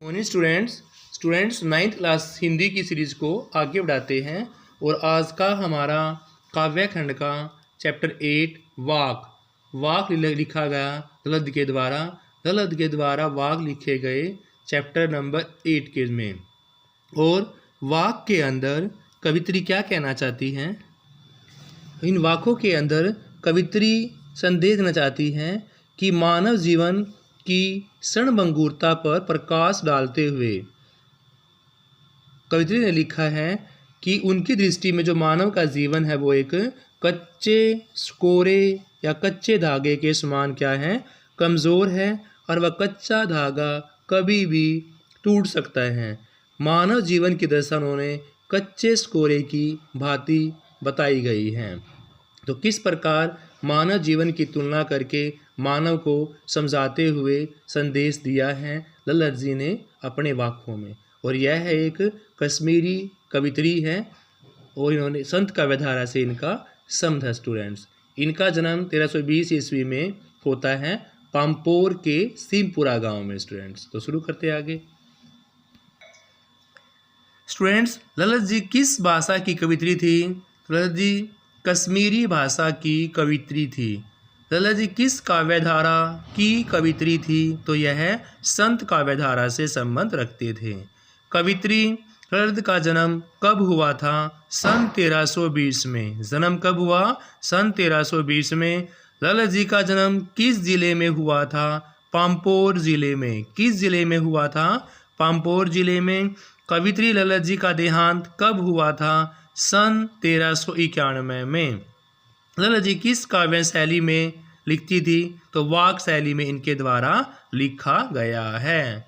Morning students ninth class Hindi की series को आगे बढ़ाते हैं और आज का हमारा काव्य खंड का चैप्टर 8 वाक लिखा गया ललद के द्वारा वाक लिखे गए चैप्टर नंबर 8 के में। और वाक के अंदर कवित्री क्या कहना चाहती हैं? इन वाकों के अंदर कवित्री संदेश देना चाहती हैं कि मानव जीवन की क्षणभंगुरता पर प्रकाश डालते हुए कवित्री ने लिखा है कि उनकी दृष्टि में जो मानव का जीवन है वो एक कच्चे कोरे या कच्चे धागे के समान क्या है, कमज़ोर है और वह कच्चा धागा कभी भी टूट सकता है। मानव जीवन की दशा उन्होंने कच्चे कोरे की भांति बताई गई है। तो किस प्रकार मानव जीवन की तुलना करके मानव को समझाते हुए संदेश दिया है ललत जी ने अपने वाक्यों में। और यह है एक कश्मीरी कवित्री है और इन्होंने संत काव्यधारा से इनका संबंध है। स्टूडेंट्स, इनका जन्म 1320 ईस्वी में होता है पामपोर के सीमपुरा गांव में। स्टूडेंट्स, तो शुरू करते हैं आगे। स्टूडेंट्स, ललत जी किस भाषा की कवित्री थी? ललत जी कश्मीरी भाषा की कवित्री थी। ललत जी किस काव्यधारा की कवित्री थी? तो यह संत काव्यधारा से संबंध रखते थे। कवित्री ललत का जन्म कब हुआ था? सन 1320 में। जन्म कब हुआ? सन 1320 में। ललत जी का जन्म किस जिले में हुआ था? पामपोर जिले में। किस जिले में हुआ था? पामपोर जिले में। कवित्री ललत जी का देहांत कब हुआ था? सन 1391 में। ललत जी किस काव्य शैली में लिखती थी? तो वाक शैली में इनके द्वारा लिखा गया है।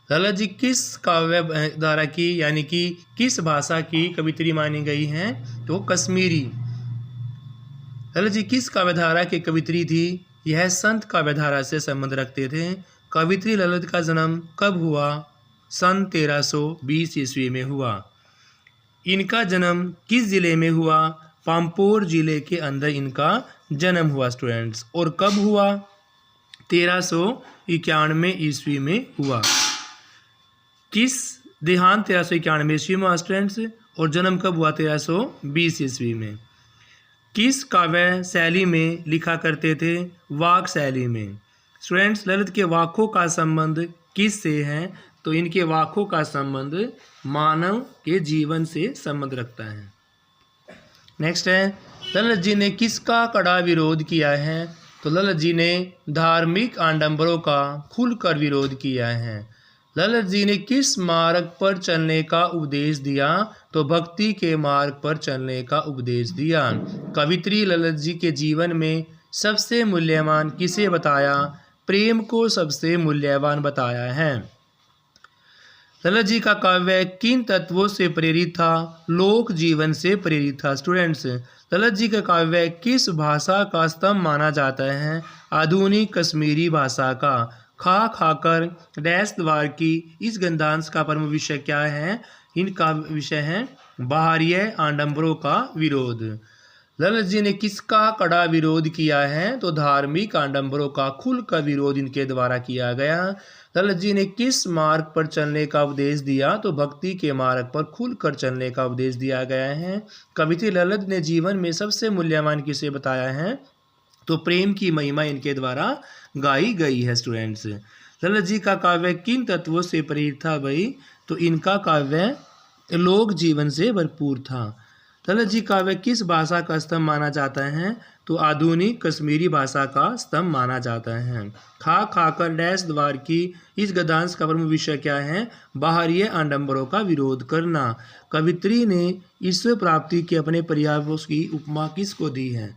ललत जी किस काव्य धारा की यानी कि किस भाषा की कवित्री मानी गई हैं? तो कश्मीरी। ललत जी किस काव्यधारा के कवित्री थी? यह संत काव्यधारा से संबंध रखते थे। कवित्री ललत का जन्म कब हुआ? सन 1320 ईस्वी में हुआ। इनका जन्म किस जिले में हुआ? पामपोर जिले के अंदर इनका जन्म हुआ। स्टूडेंट्स, और कब हुआ? 1391 ईस्वी में हुआ। किस देहांत 1391 ईस्वी में हुआ स्टूडेंट्स, और जन्म कब हुआ? 1320 ईस्वी में। किस काव्य शैली में लिखा करते थे? वाक शैली में। स्टूडेंट्स, ललित के वाकों का संबंध किस से है? तो इनके वाकों का संबंध मानव के जीवन से संबंध रखता है। नेक्स्ट है, ललित जी ने किसका कड़ा विरोध किया है? तो ललित जी ने धार्मिक आडंबरों का खुलकर विरोध किया है। ललित जी ने किस मार्ग पर चलने का उपदेश दिया? तो भक्ति के मार्ग पर चलने का उपदेश दिया। कवित्री ललित जी के जीवन में सबसे मूल्यवान किसे बताया? प्रेम को सबसे मूल्यवान बताया है। ललित जी का काव्य किन तत्वों से प्रेरित था? लोक जीवन से प्रेरित था। स्टूडेंट्स, ललित जी का काव्य किस भाषा का स्तंभ माना जाता है? आधुनिक कश्मीरी भाषा का। खा खाकर डैश द्वार की इस गद्यांश का प्रमुख विषय क्या है? इनका विषय है बाहरीय आडंबरों का विरोध। ललित जी ने किसका कड़ा विरोध किया है? तो धार्मिक आडंबरों का खुलकर विरोध इनके द्वारा किया गया। ललित जी ने किस मार्ग पर चलने का उपदेश दिया? तो भक्ति के मार्ग पर खुलकर चलने का उपदेश दिया गया है। कवित्री ललित ने जीवन में सबसे मूल्यवान किसे बताया है? तो प्रेम की महिमा इनके द्वारा गाई गई है। स्टूडेंट्स, ललित जी का काव्य किन तत्वों से प्रेरित था भाई? तो इनका काव्य लोक जीवन से भरपूर था। ललित जी काव्य किस भाषा का स्तंभ माना जाता है? तो आधुनिक कश्मीरी भाषा का स्तंभ माना जाता है। खा खाकर डैश द्वार की इस गद्यांश का प्रमुख विषय क्या है? बाहरीय आडंबरों का विरोध करना। कवित्री ने ईश्वर प्राप्ति के अपने प्रयास की उपमा किसको दी है?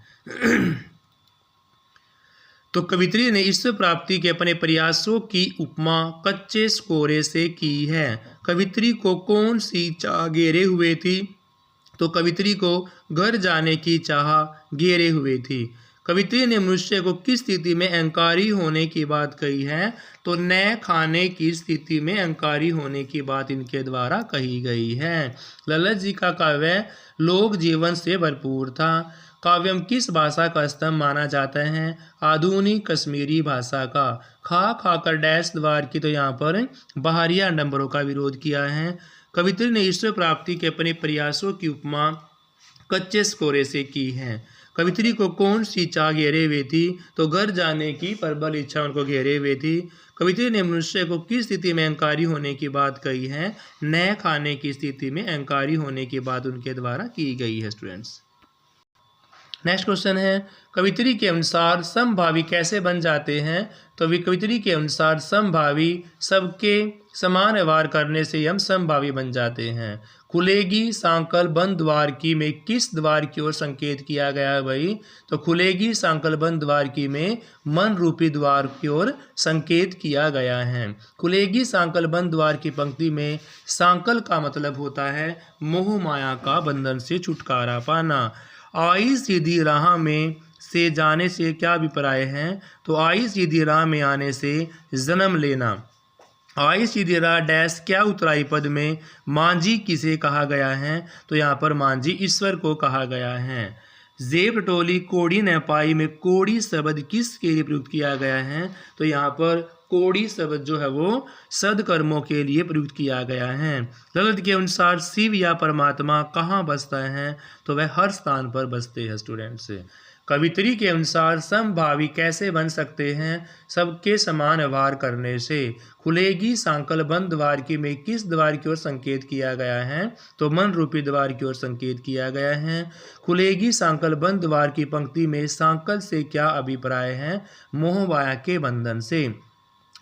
तो कवित्री ने ईश्वर प्राप्ति के अपने प्रयासों की उपमा कच्चे कोरे से की है। कवित्री को कौन सी चाह घेरे हुए थी? तो कवित्री को घर जाने की चाह घेरे हुए थी। कवित्री ने मनुष्य को किस स्थिति में अहंकारी होने की बात कही है? तो न खाने की स्थिति में अहंकारी होने की बात इनके द्वारा कही गई है। ललित जी का काव्य लोक जीवन से भरपूर था। काव्यम किस भाषा का स्तंभ माना जाता है? आधुनिक कश्मीरी भाषा का। खा खाकर डैश द्वार की, तो यहाँ पर बाहरिया नंबरों का विरोध किया है। कवित्री ने ईश्वर प्राप्ति के अपने प्रयासों की उपमा कच्चे स्कोरे से की है। कवित्री को कौन सी चाह घेरे हुए थी? तो घर जाने की प्रबल इच्छा उनको घेरे हुए थी। कवित्री ने मनुष्य को किस स्थिति में अहंकारी होने की बात कही है? न खाने की स्थिति में अहंकारी होने की बात उनके द्वारा की गई है स्टूडेंट्स। नेक्स्ट क्वेश्चन है, कवित्री के अनुसार समभावी कैसे बन जाते हैं? तो कवित्री के अनुसार समभावी सबके समान व्यवहार करने से हम समभावी बन जाते हैं। खुलेगी सांकल बंद द्वार की में किस द्वार की ओर संकेत किया गया है भाई? तो खुलेगी सांकल बंद द्वार की में मन रूपी द्वार की ओर संकेत किया गया है। खुलेगी सांकल बंद द्वार की पंक्ति में सांकल का मतलब होता है मोह माया का बंधन से छुटकारा पाना। आई सीधी राह में से जाने से क्या अभिप्राय है? तो आई सीधी राह में आने से जन्म लेना। आई सीधी राह डैश क्या उत्तराई पद में मांझी किसे कहा गया है? तो यहाँ पर मांझी ईश्वर को कहा गया है। जेब टोली कोड़ी न पाई में कोड़ी शब्द किसके लिए प्रयुक्त किया गया है? तो यहाँ पर कोड़ी शब्द जो है वो सदकर्मों के लिए प्रयुक्त किया गया है। ललित के अनुसार शिव या परमात्मा कहाँ बसता है? तो वह हर स्थान पर बसते हैं स्टूडेंट्स। कवित्री के अनुसार समभावी कैसे बन सकते हैं? सबके समान व्यवहार करने से। खुलेगी सांकल बंद द्वार की में किस द्वार की ओर संकेत किया गया है? तो मन रूपी द्वार की ओर संकेत किया गया है। खुलेगी सांकल बंद द्वार की पंक्ति में सांकल से क्या अभिप्राय है? मोह माया के बंधन से।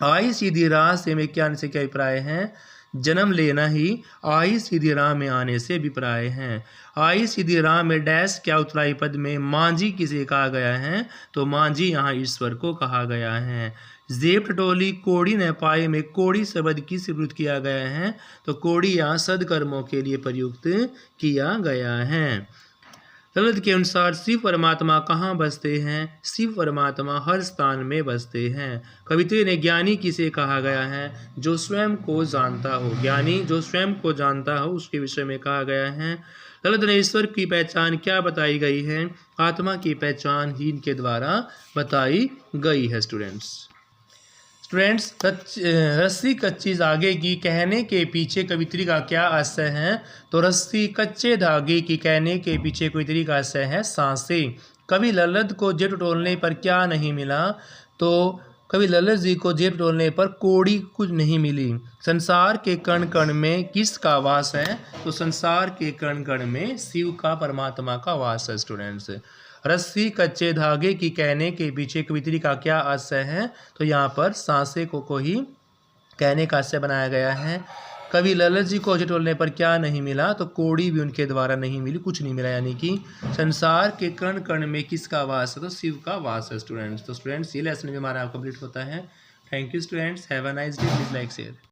आई सीधी राह से में क्या से क्या अभिप्राय है? जन्म लेना ही आई सीधी राह में आने से अभिप्राय है। आई सीधी राह में डैश क्या उत्तराई पद में मांझी किसे कहा गया है? तो मांझी यहाँ ईश्वर को कहा गया है। जेब टटोली कोड़ी न पाए में कोड़ी शब्द किस प्रयुक्त किया गया है? तो कोड़ी यहाँ सदकर्मों के लिए प्रयुक्त किया गया है। ललित के अनुसार शिव परमात्मा कहाँ बसते हैं? शिव परमात्मा हर स्थान में बसते हैं। कवित्री ने ज्ञानी किसे कहा गया है? जो स्वयं को जानता हो। ज्ञानी जो स्वयं को जानता हो उसके विषय में कहा गया है। ललित ने ईश्वर की पहचान क्या बताई गई है? आत्मा की पहचान ही इनके द्वारा बताई गई है स्टूडेंट्स। रस्सी कच्ची धागे की कहने के पीछे कवित्री का क्या आशय है? तो रस्सी कच्चे धागे की कहने के पीछे कवित्री का आशय है सांसें। कवि ललित को जेब टटोलने पर क्या नहीं मिला? तो कवि ललित जी को जेब टटोलने पर कोड़ी कुछ नहीं मिली। संसार के कण कण में किसका वास है? तो संसार के कण कण में शिव का परमात्मा का वास है स्टूडेंट्स। रस्सी कच्चे धागे की कहने के पीछे कवित्री का क्या आशय है? तो यहाँ पर सांसे को ही कहने का आशय बनाया गया है। कवि ललित जी को टटोलने पर क्या नहीं मिला? तो कोड़ी भी उनके द्वारा नहीं मिली, कुछ नहीं मिला, यानी कि संसार के कण कण में किसका वास है? तो शिव का वास है स्टूडेंट्स। तो स्टूडेंट्स ये लेसन भी हमारा कंप्लीट होता है। Thank you students, have a nice day, please like share.